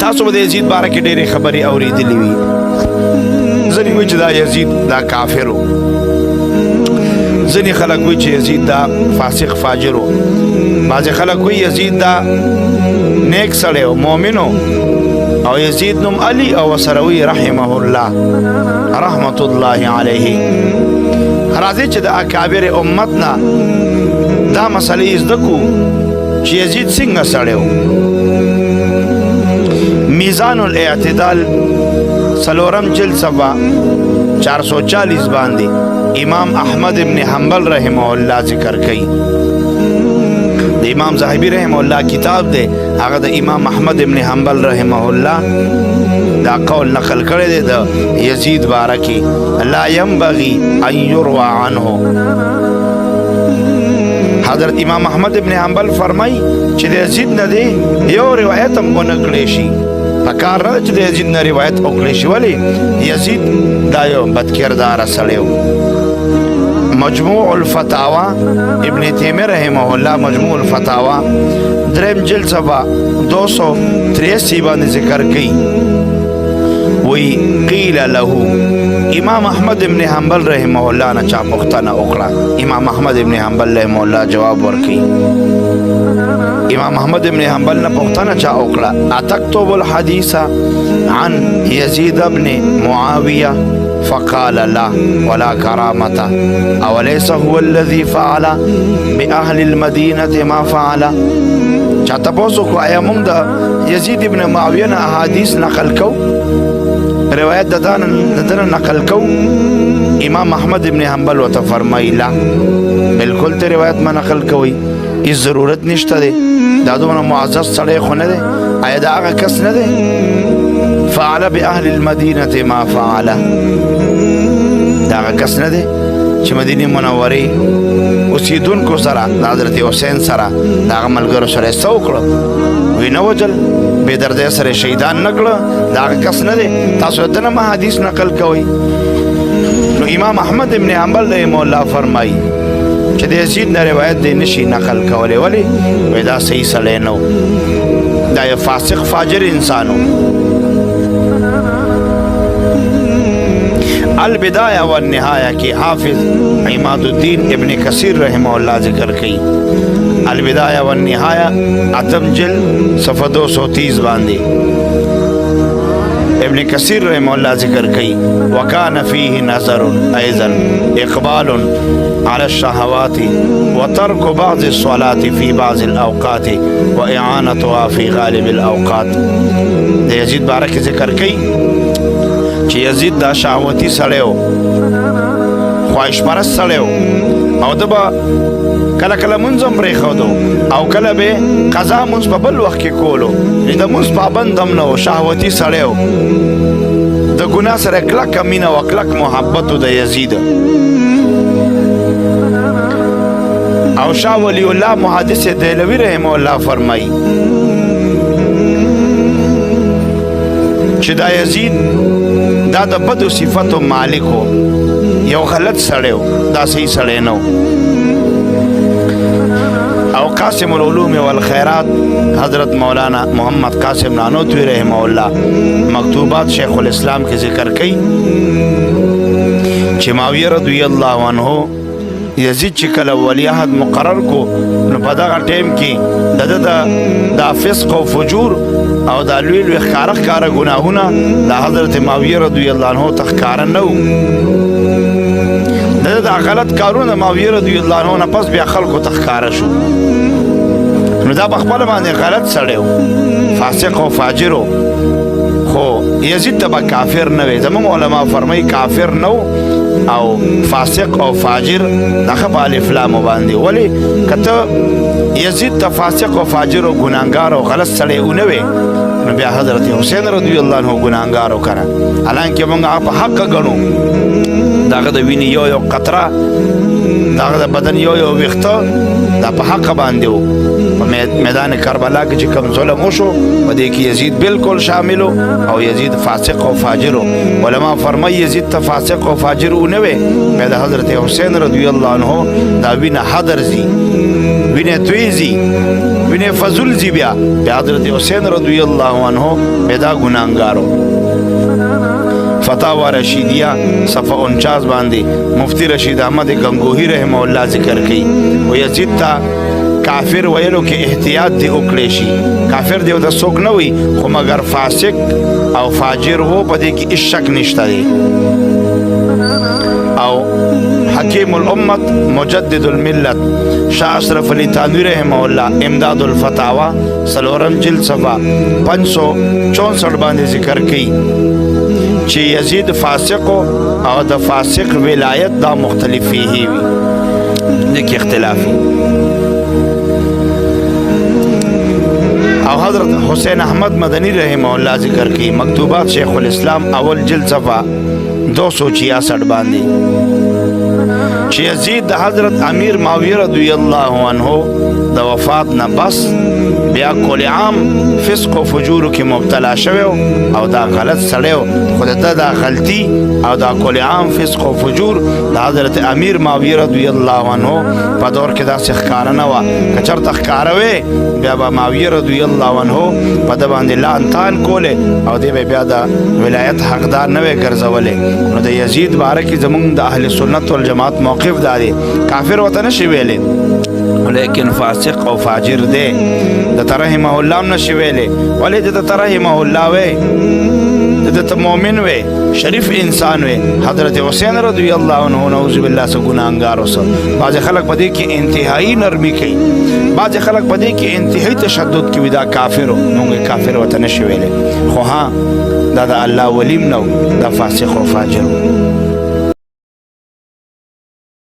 تاسو به د یزید باره کې ډېرې خبرې اورېدلې وي. ځینې وایي چې دا یزید دا کافر و، ځینې خلک وایي چې یزید دا فاسق فاجر و، بعضې خلک وایي یزید دا نیک سړی و، مؤمن و، او یزید نوم علی او ورسره وایي رحمه الله رحمت الله علیه. راځئ چې د اکابر امت نه دا مسئلې زده کړو چې یزید څنګه سړی و. میزان الاعتدال څلورم جلد صفحه 440 باندې امام احمد ابن حنبل رحمه الله ذکر کوي. د امام زاهبی رحمه الله کتاب دی، هغه د امام احمد ابن حنبل رحمه الله دا قول نقل کړی دی د یزید باره کې، لا ينبغي ان يروى عنه. حضرت امام احمد ابن حنبل فرمای چې د یزید نه دی یو روایت هم ونه کړی شي، پکار نه چې د یزید نه روایت وکړی شي. ولې یزید دا یو بدکرداره سړی و. مجموع الفتاوا ابن تیمیه رحمه الله مجموع الفتاوا دریم جلد صفحه 283 باندې ذکر کوي، وی قیل له امام احمد ابن حنبل رحمه الله نه چا پوښتنه وکړه، امام احمد ابن حنبل رحمه الله جواب ورکړي. امام احمد ابن حنبل نه پوښتنه چا وکړه، اتكتب الحديث عن يزيد ابن معاويه؟ فقال لا ولا كرامة، أوليس هو الذي فعل بأهل المدينة ما فعل؟ چاته پوسو کو آیا موږ د یزید ابن معاویه نه احادیث نقل کو، روایت ددن نقل کو؟ امام احمد ابن حنبل وته فرمایي لا، بالکل ته روایت ما نقل کوي، هیڅ ضرورت نشته دی، دا دومره معزز سړی خو نه دی، آیا دا هغه کس نه دی فعل بأهل المدینة ما فعل؟ دا هغه کس نه دی چې مدینه منورې اوسیدونکو سره د حضرت حسین سره د هغه ملګرو سره څه وکړه؟ وی نه وجل، بې دردۍ سره شهیدان نه کړه، دا هغه کس نه دی. تاسو د نه حدیث نقل کوئ. نو امام احمد ابن حنبل رحمه الله فرمایي چې د یزید نه روایت دی نشي نقل کولی. ولې؟ وی دا صحیح سړی نه و، دا یو فاسق فاجر انسان و. البدایہ والنہایہ کی حافظ عماد الدین ابن کثیر رحمہ اللہ ذکر کی. البدایہ والنہایہ اتم جلد صفحہ 230 باندې ابن کثیر رحمہ اللہ ذکر کی. وکان فیہ نظر ایضا اقبال على الشهوات وترك بعض الصلاة في بعض الأوقات وإعانتها في غالب الأوقات. د یزید باره کې ذکر کی چې یزید دا شهوتي سړی و، خواهش پرست سړی و، او ده به کله کله مونځ هم پرېښودو او کله به قضا مونځ په بل وخت کې کولو، د مونځ پابند هم نه و، شهوتي سړی و. د ګناه سره کلکه مینه و، کلک محبت و د یزید. او شاه ولی الله محدث دهلوی رحمه الله فرمایي چې دا یزید دا د بدو صفتو مالک و، یو غلط سړی و، دا صحیح سړی نه و. او قاسم العلوم والخیرات حضرت مولانا محمد قاسم نانوتوی رحمه الله مکتوبات شیخ الاسلام کے ذکر کئی چې معاویه رضی الله عنه یزید چې کله ولی عهد مقرر کو نو په دغه ټیم کې د فسق او فجور او د لوی لوی ښکاره ګناهونه د حضرت معاویه رضی الله عنه ته ښکاره نه و. د غلط کارونه معاویه رضی الله عنه نه پس بیا خلکو ته ښکاره شو. نو دا په خپله باندې غلط سړی و، فاسق او فاجر و، خو یزید ته به کافر نه وی. زموږ علما فرمایي کافر نه او فاسق او فاجر دغه په الف لام باندې. ولې که ته یزید ته فاسق او فاجر او ګناهګار او غلط سړی ونه وی نو بیا حضرت حسین رضی الله عنه ګناهګار و کنه، حالانکه موږ هغه په حق ګڼو. دغه د وینې یو قطره، دغه د بدن یو ویښته دا په حق باندې و. په میدان کربلا کې چې کوم ظلم وشو په دې کې یزید بالکل شامل او یزید فاسق او فاجر و. علما فرمایي یزید ته فاسق او فاجر ونه وی، بیا د حضرت حسین رضی الله عنه دا وینه حدر زی، وینه توی زی، وینه فضل زی بیا حضرت حسین رضی الله عنه پیدا ګناهګارو. فتاوا رشیدیہ صفحہ 49 باندې مفتی رشید احمد گنگوہی رحمه الله ذکر کړي و یزید تا کافر ویلو کې احتیاط دی وکړي شي. کافر دی د څوک نه وي خو مگر فاسق او فاجر وو په دې کې هیڅ شک نشته دی. او حکیم الامت مجدد الملت شاہ اشرف علی تھانوی رحمه الله امداد الفتاوا سلورم جلد صفحہ 564 باندې ذکر کړي چې یزید فاسق او د فاسق ولایت دا مختلف فيه وي دغه اختلافي. او حضرت حسین احمد مدنی رحمه الله ذکر کی مکتوبات شیخ الاسلام اول جلد صفحہ 266 باندې چې یزید د حضرت امیر معاویه رضی الله عنه د وفات نه بس بیا کل عام فسق و فجور کې مبتلا شوی او دا غلط سړیو خود دا غلطی او دا کل عام فسق و فجور د حضرت امیر معاویه رضی الله عنه په دور کې دا ښکارا نه و. کچر تخکاره وي بیا به معاویه رضی الله عنه په د باندې لعنتان کوله او دی بیا د ولایت حقدار نه وي ګرځولې. نو د یزید باره کې زمونږ د اهل سنت والجماعت موقف داري کافر وته نشي ویلې لیکن فاسق او فاجر دی د رحمه الله نشي ویلې ولې د رحمه الله وي د مؤمن وي شریف انسان وي. حضرت حسین رضی الله عنه نعوذ بالله سے ګناهګار اوسه. بعض خلک په دې کې انتهایی نرمي کوي بعض خلک په دې کې انتهایی تشدد کوي دا کافر نو کافر وته نشي ویلې خو ها دا د الله ولیم نو دا فاسق او فاجر